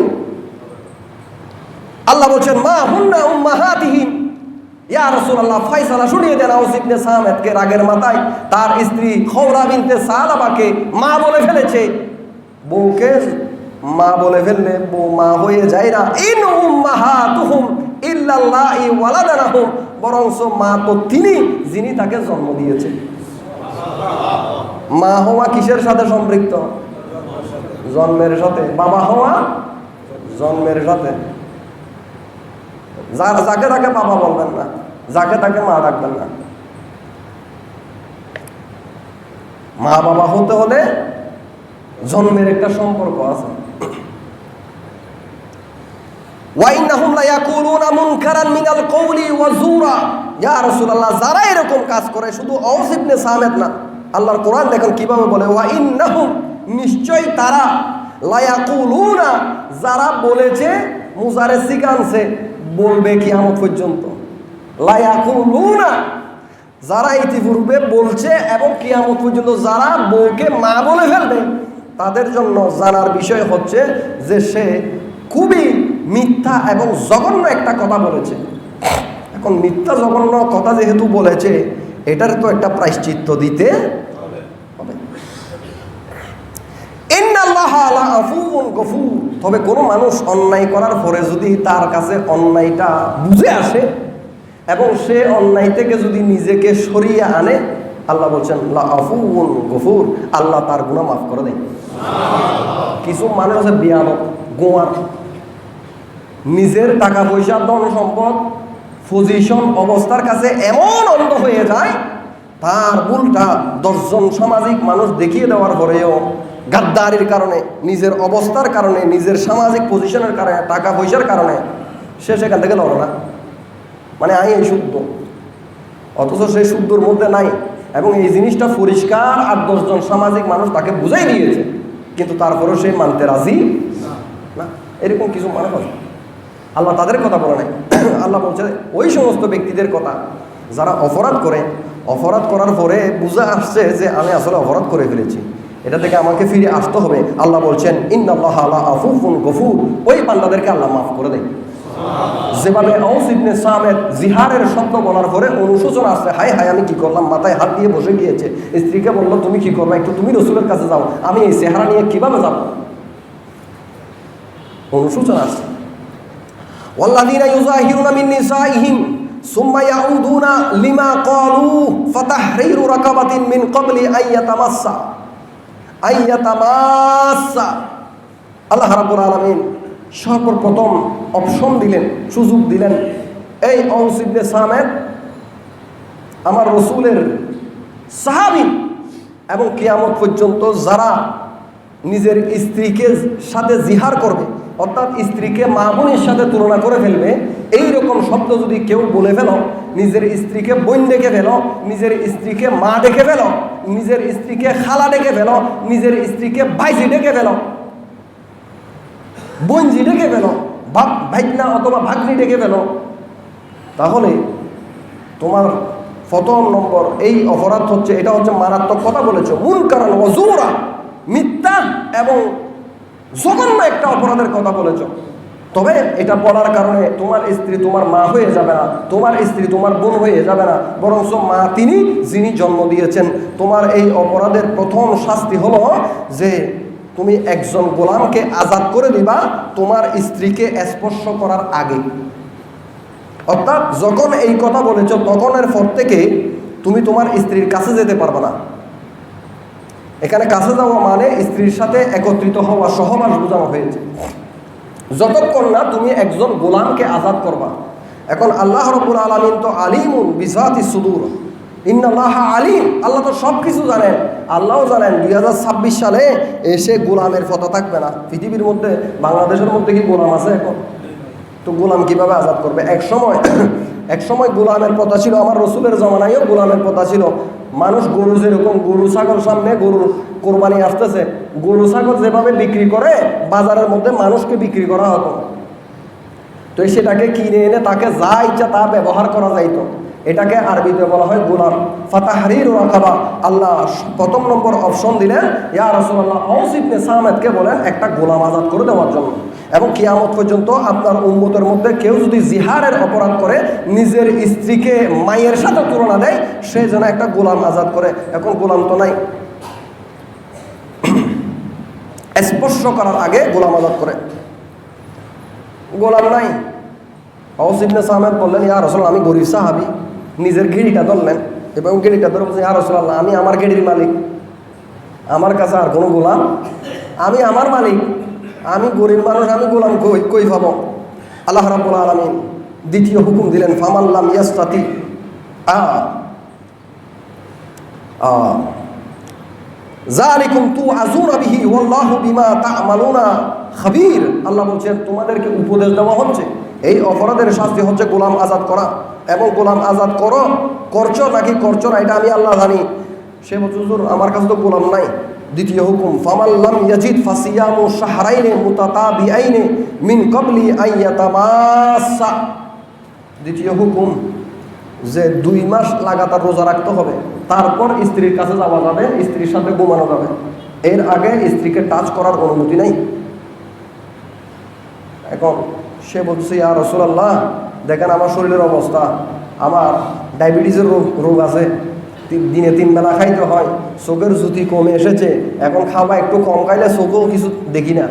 আল্লাহ বলছেন মা হুন্না উম্মাহাতিহিম। ইয়া রাসূলুল্লাহ, ফয়সালা শুনিয়ে দেন আওস ইবনে সামেদকে, রাগের মাথায় তার স্ত্রী খওলা বিনতে সালাবাকে মা বলে ফেলেছে। বউকে মা বলে ফেললে বউ মা হয়ে যায় না। ইন উম্মাহাতুহুম ইল্লাল্লাহি ওয়ালাদানাহুম, বরঞ্চ মা তো তিনি যিনি তাকে জন্ম দিয়েছে। মা হওয়া কিসের সাথে সম্পৃক্ত? জন্মের সাথে। বাবা হওয়া জন্মের সাথে। যাকে তাকে বাবা বলবেন না, যাকে তাকে মা ডাকবেন না। মা বাবা হতে হলে জন্মের একটা সম্পর্ক আছে। ওয়াইন্নাহুম লা ইয়াকুলুনা মুনকারান মিনাল কওলি ওয়া যুরা। ইয়া রাসূলুল্লাহ, যারা এরকম কাজ করে শুধু আওস ইবনে সামেদ না, আল্লাহর কোরআন দেখেন কিভাবে বলে, ওয়াইন্নাহুম, নিশ্চয় তারা, লা ইয়াকুলুনা, যারা বলেছে, মুজারে সিগানছে, বলবে কিয়ামত পর্যন্ত। লা ইয়াকুলুনা, যারা ইতিপূর্বে বলছে এবং কিয়ামত পর্যন্ত যারা বউকে মা বলে ফেলবে, তাদের জন্য জানার বিষয় হচ্ছে যে সে খুবই মিথ্যা এবং জঘন্য একটা কথা বলেছে। এখন মিথ্যা জঘন্য কথা যেহেতু বলেছে, এটার তো একটা প্রায়শ্চিত্ত দিতে হবে। ইন্নাল্লাহা লাআফুউন গফুর। তবে কোনো মানুষ অন্যায় করার পরে যদি তার কাছে অন্যায়টা বুঝে আসে এবং সে অন্যায় থেকে যদি নিজেকে সরিয়ে আনে, আল্লাহ বলছেন লাআফুউন গফুর, আল্লাহ তার গুনাহ মাফ করে দেয়। কিছু মানুষ আছে বেয়াদব, গোয়ার, নিজের টাকা পয়সা, ধন সম্পদ, পজিশন, অবস্থার কাছে এমন অন্ধ হয়ে যায়, তার ভুলটা 10 জন সামাজিক মানুষ দেখিয়ে দেওয়ার পরেও গাদ্দারির কারণে, নিজের অবস্থার কারণে, নিজের সামাজিক পজিশনের কারণে, টাকা পয়সার কারণে সে সেখান থেকে লড়ে না, মানে আমি এই শুদ্ধ, অথচ সে শুদ্ধর মধ্যে নাই। এবং এই জিনিসটা পরিষ্কার 8-10 জন সামাজিক মানুষ তাকে বুঝাই দিয়েছে, কিন্তু তারপরেও সে মানতে রাজি না। এরকম কিছু মানুষ আছে, আল্লাহ তাদের কথা বলে নাই। আল্লাহ বলছে ওই সমস্ত ব্যক্তিদের কথা যারা অপরাধ করে, অপরাধ করার পরে বুঝে আসছে যে আমি আসলে অপরাধ করে ফেলেছি, এটা থেকে আমাকে ফিরে আসতে হবে। আল্লাহ বলছেন ইন্নাল্লাহা লাআফুউন গফুর, ওই বান্দাদেরকে আল্লাহ মাফ করে দেয়। যেভাবে আওস ইবনে সামেদ জিহারের শব্দ বলার পরে অনুশোচনা আসছে, হায় হায় আমি কি করলাম, মাথায় হাত দিয়ে বসে গিয়েছে। স্ত্রীকে বললো তুমি কি করবে, একটু তুমি রাসূলের কাছে যাও, আমি এই চেহারা নিয়ে কিভাবে যাব, অনুশোচনা আসছে। ওয়াল্লাযীনা ইউযাহিরুনা মিন নিসাইহিম সুম্মা ইয়াউদুনা লিমা ক্বালু ফাতাহরিরু রাকাবাতিন মিন ক্বাবলি আইয়াতামাসসা। আল্লাহ রাব্বুল আলামিন সর্বপ্রথম অপশন দিলেন, সুযোগ দিলেন, এই আওস ইবনে সামেদ আমার রসুলের সাহাবী, এবং কিয়ামত পর্যন্ত যারা নিজের স্ত্রীকে সাথে জিহার করবে অর্থাৎ স্ত্রীকে মা বোনের সাথে তুলনা করে ফেলবে, এই রকম শব্দ যদি কেউ বলে ফেলো, নিজের স্ত্রীকে বোন ডেকে ফেলো, নিজের স্ত্রীকে মা ডেকে ফেলো, নিজের স্ত্রীকে খালা ডেকে ফেলো, নিজের স্ত্রীকে ভাইজি ডেকে ফেলো, বোনজি ডেকে ফেলো, ভাইকনা অথবা ভাগ্নি ডেকে ফেলো, তাহলে তোমার প্রথম নম্বর এই অপরাধ হচ্ছে, এটা হচ্ছে মারাত্মক কথা বলেছো, মুনকারান ওয়া জুরা, মিথ্যা এবং জঘন্য একটা অপরাধের কথা বলেছো। তবে এটা বলার কারণে তোমার স্ত্রী তোমার মা হয়ে যাবে না, তোমার স্ত্রী তোমার বোন হয়ে যাবে না, বরঞ্চ মা তিনি যিনি জন্ম দিয়েছেন। তোমার এই অপরাধের প্রথম শাস্তি হলো যে তুমি একজন গোলামকে আজাদ করে দিবা তোমার স্ত্রীকে স্পর্শ করার আগে। অর্থাৎ যখন এই কথা বলেছ তখনের পর থেকে তুমি তোমার স্ত্রীর কাছে যেতে পারবে না। এখানে কাছে যাওয়া মানে স্ত্রীর সাথে একত্রিত হওয়া, সহবাস বোঝানো হয়েছে, যতক্ষণ না তুমি একজন গোলামকে আজাদ করবা। এখন আল্লাহ রাব্বুল আলামিন তো আলিমুন বিযাতিস সুদূর, ইন্নাল্লাহা আলিম, আল্লাহ তো সব কিছু জানেন। আল্লাহও জানেন 2026 সালে এসে গোলামের ফটো থাকবে না পৃথিবীর মধ্যে। বাংলাদেশের মধ্যে কি গোলাম আছে এখন? তো গোলাম কিভাবে আজাদ করবে? এক সময় গোলামের প্রথা ছিল, আমার রসুলের জমানায়ও গোলামের প্রথা ছিল। মানুষ গরু, যেরকম গরু ছাগল সামনে গরুর কোরবানি আসতেছে, গরু ছাগল যেভাবে বিক্রি করে বাজারের মধ্যে মানুষকে বিক্রি করা হতো, তো সেটাকে কিনে এনে তাকে যা ইচ্ছা তা ব্যবহার করা যাইতো। এটাকে আরবিতে বলা হয় গোলাম। ফাতাহরিরু রাকাবা, আল্লাহ প্রথম নম্বর অপশন দিলেন ইয়া রাসূলুল্লাহ আওস ইবনে সামাদকে বলেন একটা গোলাম আজাদ করে দেওয়ার জন্য। এবং কিয়ামত পর্যন্ত আপনার উম্মতের মধ্যে কেউ যদি জিহারের অপরাধ করে, নিজের স্ত্রীকে মায়ের সাথে তুলনা দেয়, সে যেন একটা গোলাম আজাদ করে। এখন গোলাম তো নাই, স্পর্শ করার আগে গোলাম আজাদ করে, গোলাম নাই। আওস ইবনে সামাদ বললেন ইয়া রাসূলুল্লাহ আমি গরীব সাহাবী, নিজের গেড়িটা ধরলেন এবং গেড়িটা ধরে বলছেন ইয়া রাসূলুল্লাহ আমি আমার গেড়ির মালিক, আমার কাছে আর কোনো গোলাম, আমি আমার মালিক, আমি গরিব মানুষ, আমি গোলাম কই পাবো? আল্লাহ রাব্বুল আলামিন দ্বিতীয় হুকুম দিলেন ফামান লাম ইয়াস্তাতি যালিকুম তুআযুনা বিহি ওয়াল্লাহু বিমা তা'মালুনা খাবীর। আল্লাহ বলছেন তোমাদেরকে উপদেশ দেওয়া হচ্ছে, এই অপরাধের শাস্তি হচ্ছে গোলাম আজাদ করা। এবং গোলাম আজাদ করছো নাকি করছো না এটা আমি আল্লাহ জানি। সে বলছে হুজুর আমার কাছে তো গোলাম নাই। দ্বিতীয় হুকুম ফামান লাম ইয়াজিদ ফাসিয়ামু শাহরাইনি মুতাতাবিআইনি মিন ক্বাবলি আন ইয়াতামাসসা। দ্বিতীয় হুকুম যে 2 মাস লাগাতার রোজা রাখতে হবে, তারপর স্ত্রীর কাছে যাওয়া যাবে, স্ত্রীর সাথে ঘুমানো যাবে, এর আগে স্ত্রীকে টাচ করার অনুমতি নেই। এখন সে বলছে ইয়া রাসূলুল্লাহ দেখেন আমার শরীরের অবস্থা, আমার ডায়াবেটিসের রোগ আছে, দিনে 3 বেলা খাইতে হয়, চোখের জ্যোতি কমে এসেছে, এখন খাওয়া একটু কম খাইলে চোখেও কিছু দেখি না।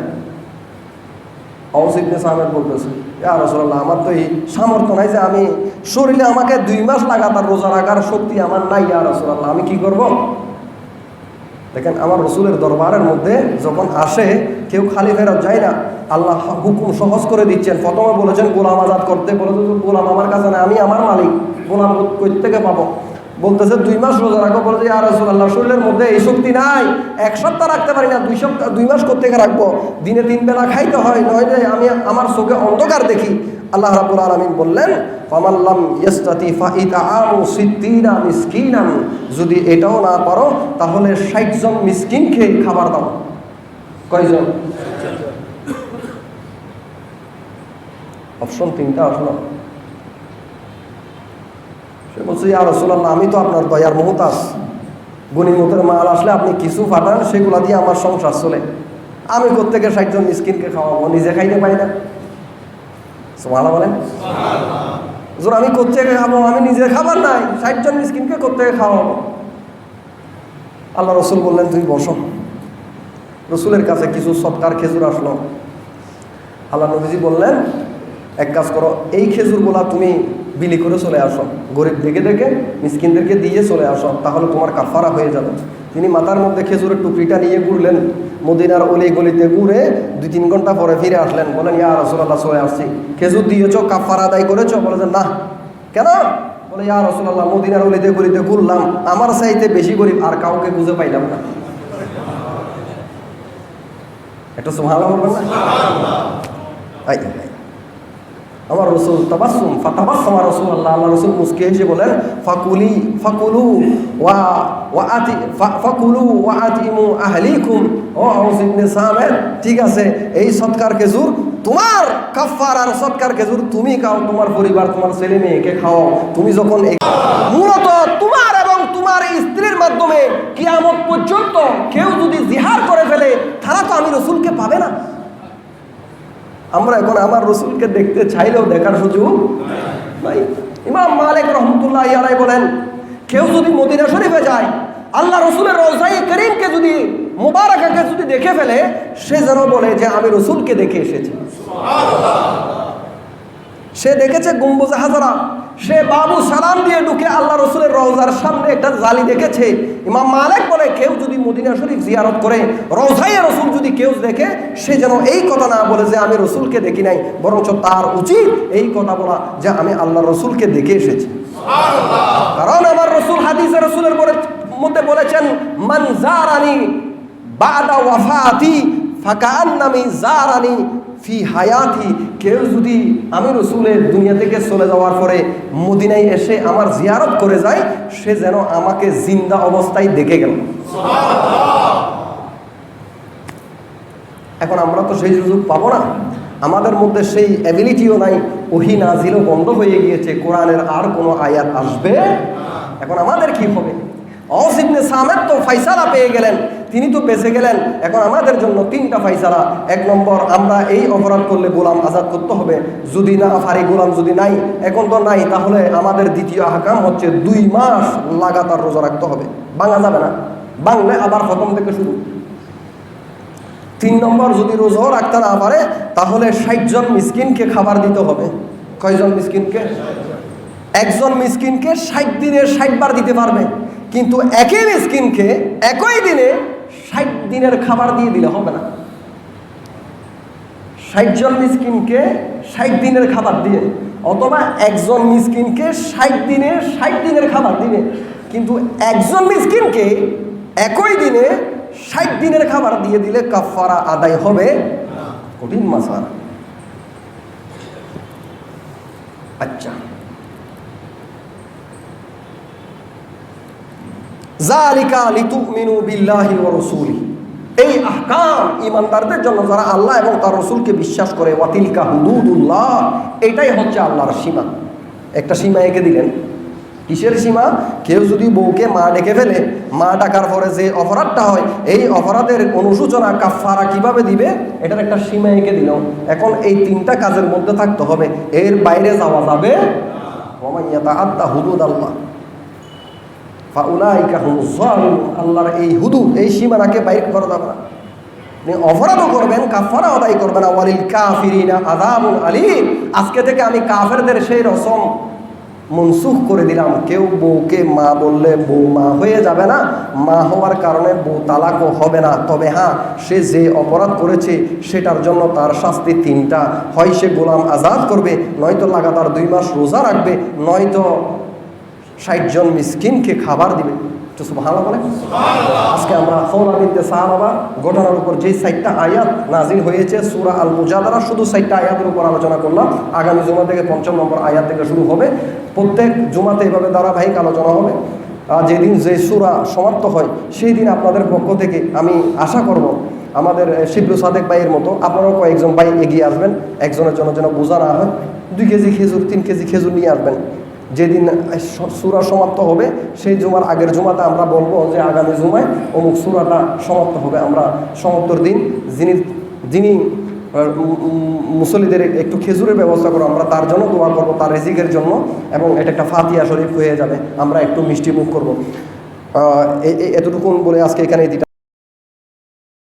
আওস ইবনে সামাদ বলতেছে ইয়া রাসূলুল্লাহ আমার তো এই সামর্থ্য নাই যে আমি শরীরে আমাকে 2 মাস লাগাতার রোজা রাখার শক্তি আমার নাই ইয়া রাসূলুল্লাহ, আমি কি করব? দেখেন আমার রসুলের দরবারের মধ্যে যখন আসে কেউ খালি ফেরত যায় না, আল্লাহ হুকুম সহজ করে দিচ্ছেন। প্রথমে বলেছেন গোলাম আজাদ করতে, বলেছে গোলাম আমার কাছে না, আমি আমার মালিক, গোলাম কই থেকে পাবো? বলতেছে 2 মাস রোজা রাখো। বলেছে ইয়া রাসূলুল্লাহ শরীরের মধ্যে এই শক্তি নাই, 1 সপ্তাহ রাখতে পারি না, 2 মাস কোত্থেকে রাখবো? দিনে 3 বেলা খাইতে হয়, নয় যে আমি আমার চোখে অন্ধকার দেখি। আল্লাহ রাব্বুল আলামিন বললেন ফামান লাম ইয়াস্তাতি ফাইতআমু 60 মিসকিনান, যদি এটাও না পারো তাহলে 60 জন মিসকিনকে খাবার দাও। কয়জন? অপশন 3টা আসলো। সে বলছে ইয়া রাসূলুল্লাহ আমি তো আপনার দয়ার মুহতাজ, গনিমতের মাল আসলে আপনি কিছু পাঠান, সেগুলা দিয়ে আমার সংসার চলে, আমি কোত্থেকে 60 জন মিসকিনকে খাওয়াবো? নিজে খাইতে পারি না। সুবহানাল্লাহ বলেন। হুজুর আমি কোত্থেকে খাবো? আমি নিজে খাবার নাই, 60 জন মিসকিনকে কোত্থেকে খাওয়াবো? আল্লাহ রসুল বললেন তুমি বসো। রসুলের কাছে কিছু সৎকার খেজুর আসলো। আল্লাহ নবীজি বললেন এক কাজ করো, এই খেজুরগুলা তুমি বিলি করে চলে আসো, গরিব দেখে দেখে মিসকিনদেরকে দিয়ে চলে আসো, তাহলে তোমার কাফারা হয়ে যাবে। তিনি মাথার মধ্যে খেজুরের টুকরিটা নিয়ে ঘুরলেন, মদিনার অলি গলিতে ঘুরে 2-3 ঘন্টা পরে ফিরে আসলেন। বলেন ইয়া রাসূলুল্লাহ চলে আসছি, খেজুর দিয়েছো, কাফারা আদায় করেছো? বলে যে না। কেন? বলে ইয়া রাসূলুল্লাহ মদিনার অলিতে গলিতে ঘুরলাম, আমার চাইতে বেশি গরিব আর কাউকে খুঁজে পাইলাম না। একটা সুবহানাল্লাহ বলবেন না? আমার রসুল তাবাসসুম ফাতাবাসসামা রাসূলুল্লাহ, আল্লাহ রসুল মুস্কি হেসে বলেন ফাকুলু ওয়া আতিমু আহলিকুম। ও আউস ইবনে সামেদ, ঠিক আছে, এই সৎকার খেজুর তোমার কাফারার সৎকার খেজুর তুমি খাও, তোমার পরিবার তোমার ছেলে মেয়েকে খাও। তুমি যখন মূলত তোমার এবং তোমার স্ত্রীর মাধ্যমে কিয়ামত পর্যন্ত কেউ যদি জিহার করে ফেলে তারা তো আমি রসুলকে পাবে না। আমরা এখন আমার রসুলকে দেখতে চাইলেও দেখার সুযোগ নাই। ইমাম মালিক রহমতুল্লাহি আলাইহি বলেন, কেউ যদি মদিনা শরীফে যায়, আল্লাহ রসুলের রওজায়ে কারীমকে যদি মুবারাকাকে যদি দেখে ফেলে, সে যেন বলে যে আমি রসুলকে দেখে এসেছি। সে দেখেছে গম্বুজে হাজারা, সে বাবু সালাম দিয়ে ঢুকে আল্লাহ রসুলের রওজার সামনে একটা জালি দেখেছে। ইমাম মালিক বলে, কেউ যদি মদিনা শরীফ জিয়ারত করে রওজায়ে রসুল যদি কেউ দেখে, সে যেন এই কথা না বলে যে আমি রসুলকে দেখি নাই, বরঞ্চ তার উচিত এই কথা বলা যে আমি আল্লাহ রসুলকে দেখে এসেছি। কারণ আমার রসুল হাদিসে রসুলের মধ্যে বলেছেন, মান জারানি বাদা ওয়াফাতি ফাকান্নামি জারানি ফি হায়াতি। কেউ যদি আমি রসুলের দুনিয়া থেকে চলে যাওয়ার পরে মদিনায় এসে আমার জিয়ারত করে যায়, সে যেন আমাকে জিন্দা অবস্থায় দেখে গেল। এখন আমরা তো সেই সুযোগ পাবো না, আমাদের মধ্যে সেই অ্যাবিলিটিও নাই, ওহী নাজিলও বন্ধ হয়ে গিয়েছে, কোরআনের আর কোনো আয়াত আসবে। এখন আমাদের কি হবে? আউস ইবনে সামেদ তো ফাইসালা পেয়ে গেলেন, তিনি তো বেঁচে গেলেন। এখন আমাদের জন্য 3টা ফাইসালা। 1 নম্বর, আমরা এই অপরাধ করলে গোলাম আজাদ করতে হবে, যদি না পারি, গোলাম যদি নাই, এখন তো নাই, তাহলে আমাদের দ্বিতীয় আহকাম হচ্ছে 2 মাস লাগাতার রোজা রাখতে হবে। ভাঙা যাবে না, ভাঙলে আবার প্রথম থেকে শুরু। 3 নম্বর, যদি রোজাও রাখতে না পারে তাহলে 60 জন মিসকিনকে খাবার দিতে হবে। কয়জন মিসকিনকে? একজন মিসকিনকে 60 দিনের 60 বার দিতে পারবে, কিন্তু একই মিসকিনকে একই দিনে 60 দিনের খাবার দিয়ে দিলে হবে না। 60 জন মিসকিনকে 60 দিনের খাবার দিয়ে, অথবা একজন মিসকিনকে 60 দিনের খাবার দিবে, কিন্তু একজন মিসকিনকে একই দিনে 60 দিনের খাবার দিয়ে দিলে কাফারা আদায় হবে। কঠিন মাসলা। আচ্ছা, যালিকা লিতুমিনু বিল্লাহি ওয়া রাসূলিহি, এই আহকাম ঈমানদারদের জন্য যারা আল্লাহ এবং তার রাসূলকে বিশ্বাস করে। ওয়া তিলকা হুদুদুল্লাহ, এটাই হচ্ছে আল্লাহর সীমা। একটা সীমা এঁকে দিলেন। কিসের সীমা? কেউ যদি বউকে মা ডেকে ফেলে, মা ডাকার পরে যে অপরাধটা হয়, এই অপরাধের অনুশোচনা কাফারা কিভাবে দিবে, এটার একটা সীমা এঁকে দিল। এখন এই 3টা কাজের মধ্যে থাকতে হবে, এর বাইরে যাওয়া যাবে। ওয়া মান ইয়াতাআদ্দা হুদুদাল্লাহ ফাউলাইকা হুমুজ জালিমুন, আল্লাহর এই হুদুদ, এই সীমানাকে বাইর করা যাবে না। আপনি অপরাধও করবেন, কাফারা আদায় করবেন। ওয়ালিল কাফিরিনা আযাবুন আলীম, আজকে থেকে আমি কাফেরদের সেই রসম মনসুখ করে দিলাম। কেউ বউকে মা বললে বউ মা হয়ে যাবে না, মা হওয়ার কারণে বউ তালাকও হবে না। তবে হ্যাঁ, সে যে অপরাধ করেছে সেটার জন্য তার শাস্তি 3টা। হয় সে গোলাম আজাদ করবে, নয়তো লাগাতার 2 মাস রোজা রাখবে, নয়তো 60 জন মিসকিনকে খাবার দিবে। তো সুবহানাল্লাহ বলে। আজকে আমরা খওলা বিনতে সাহাবা ঘটনার উপর যে 4টা আয়াত নাজিল হয়েছে সূরা আল মুজাদালা, শুধু 4টা আয়াতের উপর আলোচনা করলাম। আগামী জুমা থেকে 5 নম্বর আয়াত থেকে শুরু হবে। প্রত্যেক জুমাতে এভাবে ধারাবাহিক আলোচনা হবে। যেদিন যে সূরা সমাপ্ত হয় সেই দিন আপনাদের পক্ষ থেকে আমি আশা করব আমাদের শিবলু সাদেক ভাইয়ের মতো আপনারাও কয়েকজন ভাই এগিয়ে আসবেন, একজনের জন্য যেন বোঝা না হয়। 2 কেজি খেজুর 3 কেজি খেজুর নিয়ে আসবেন। যেদিন সূরা সমাপ্ত হবে সেই জুমার আগের জুমাতে আমরা বলবো যে আগামী জুমায় অমুক সূরাটা সমাপ্ত হবে। আমরা সমাপ্তর দিন যিনি মুসল্লিদের একটু খেজুরের ব্যবস্থা করবো, আমরা তার জন্য দোয়া করবো, তার রিজিকের জন্য, এবং এটা একটা ফাতিহা শরীফ হয়ে যাবে। আমরা একটু মিষ্টি মুখ করবো। এতটুকুন বলে আজকে এখানে